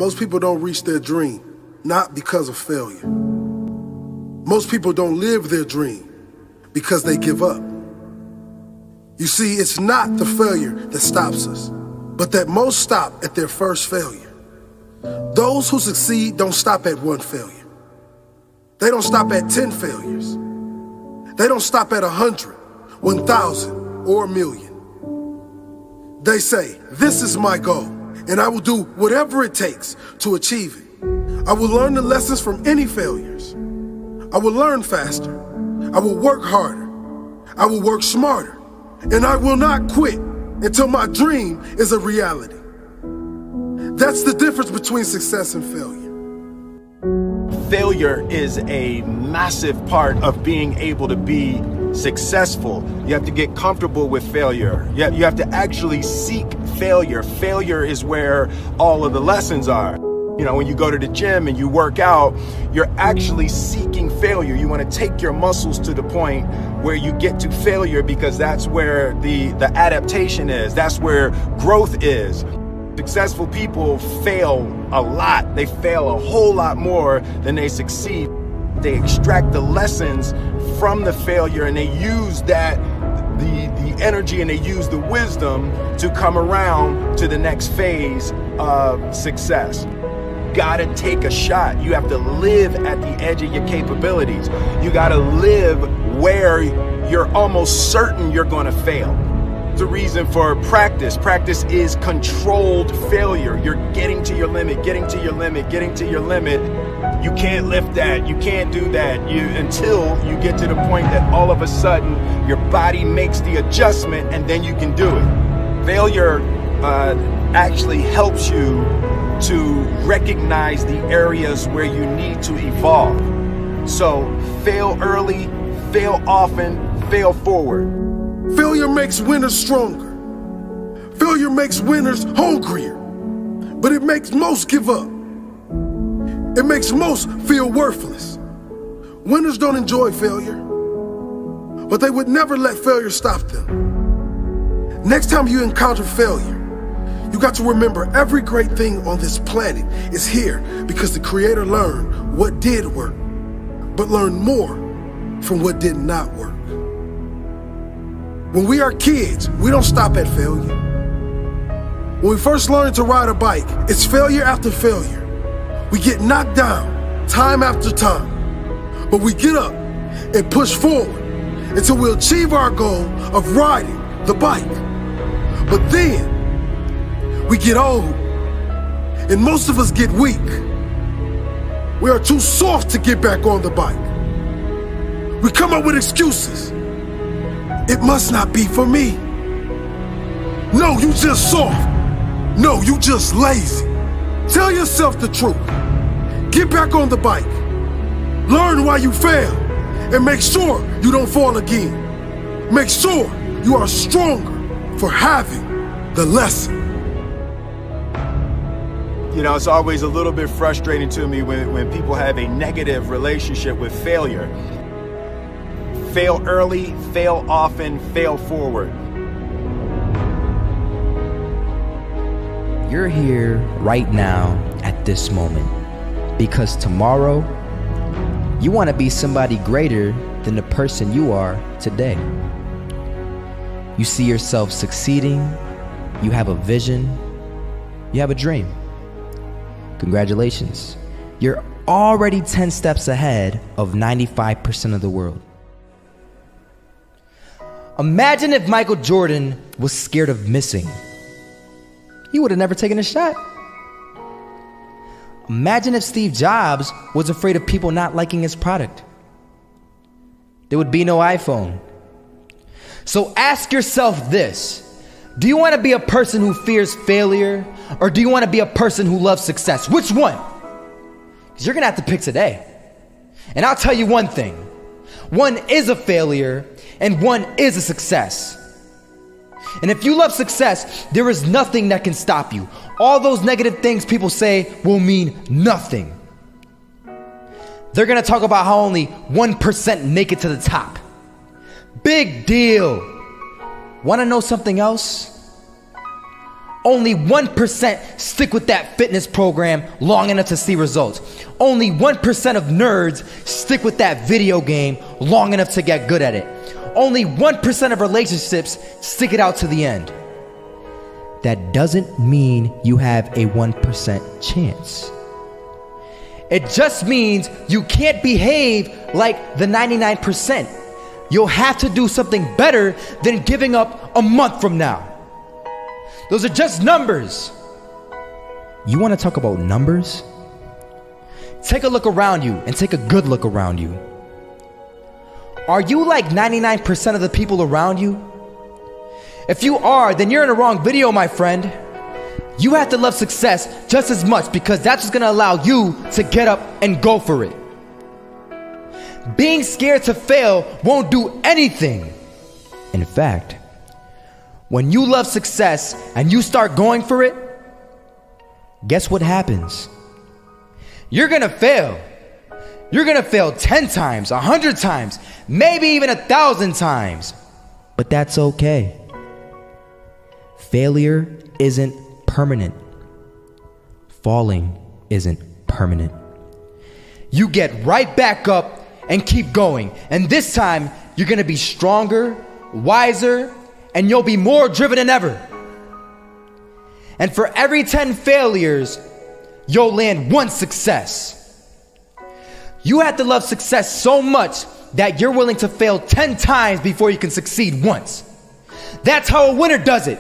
Most people don't reach their dream, not because of failure. Most people don't live their dream because they give up. You see, it's not the failure that stops us, but that most stop at their first failure. Those who succeed don't stop at one failure. They don't stop at 10 failures. They don't stop at 100, 1,000, or 1,000,000. They say, this is my goal, and I will do whatever it takes to achieve it. I will learn the lessons from any failures. I will learn faster. I will work harder. I will work smarter. And I will not quit until my dream is a reality. That's the difference between success and failure. Failure is a massive part of being able to be successful. You have to get comfortable with failure. You have to actually seek failure. Failure is where all of the lessons are. You know, when you go to the gym and you work out, you're actually seeking failure. You want to take your muscles to the point where you get to failure, because that's where the adaptation is. That's where growth is. Successful people fail a lot. They fail a whole lot more than they succeed. They extract the lessons from the failure, and they use that, the energy, and they use the wisdom to come around to the next phase of success. Gotta take a shot. You have to live at the edge of your capabilities. You gotta live where you're almost certain you're gonna fail. The reason for practice. Practice is controlled failure. You're getting to your limit, getting to your limit, getting to your limit. You can't lift that, you can't do that, until you get to the point that all of a sudden your body makes the adjustment, and then you can do it. Failure actually helps you to recognize the areas where you need to evolve. So fail early, fail often, fail forward. Failure makes winners stronger. Failure makes winners hungrier. But it makes most give up. It makes most feel worthless. Winners don't enjoy failure, but they would never let failure stop them. Next time you encounter failure, you got to remember every great thing on this planet is here because the Creator learned what did work, but learned more from what did not work. When we are kids, we don't stop at failure. When we first learn to ride a bike, it's failure after failure. We get knocked down time after time, but we get up and push forward until we achieve our goal of riding the bike. But then we get old, and most of us get weak. We are too soft to get back on the bike. We come up with excuses. It must not be for me. No, you just soft. No, you just lazy. Tell yourself the truth. Get back on the bike. Learn why you failed, and make sure you don't fall again. Make sure you are stronger for having the lesson. You know, it's always a little bit frustrating to me when people have a negative relationship with failure. Fail early, fail often, fail forward. You're here right now at this moment because tomorrow you want to be somebody greater than the person you are today. You see yourself succeeding, you have a vision, you have a dream. Congratulations. You're already 10 steps ahead of 95% of the world. Imagine if Michael Jordan was scared of missing. He would have never taken a shot. Imagine if Steve Jobs was afraid of people not liking his product. There would be no iPhone. So ask yourself this. Do you want to be a person who fears failure, or do you want to be a person who loves success? Which one? Because you're going to have to pick today. And I'll tell you one thing. One is a failure, and one is a success. And if you love success, there is nothing that can stop you. All those negative things people say will mean nothing. They're going to talk about how only 1% make it to the top. Big deal. Want to know something else? Only 1% stick with that fitness program long enough to see results. Only 1% of nerds stick with that video game long enough to get good at it. Only 1% of relationships stick it out to the end. That doesn't mean you have a 1% chance. It just means you can't behave like the 99%. You'll have to do something better than giving up a month from now. Those are just numbers. You want to talk about numbers? Take a look around you and take a good look around you. Are you like 99% of the people around you? If you are, then you're in the wrong video, my friend. You have to love success just as much because that's what's going to allow you to get up and go for it. Being scared to fail won't do anything. In fact, when you love success and you start going for it, guess what happens? You're gonna fail. You're gonna fail 10 times, 100 times, maybe even 1,000 times. But that's okay. Failure isn't permanent. Falling isn't permanent. You get right back up and keep going. And this time, you're gonna be stronger, wiser, and you'll be more driven than ever. And for every 10 failures, you'll land 1 success. You have to love success so much that you're willing to fail 10 times before you can succeed once. That's how a winner does it.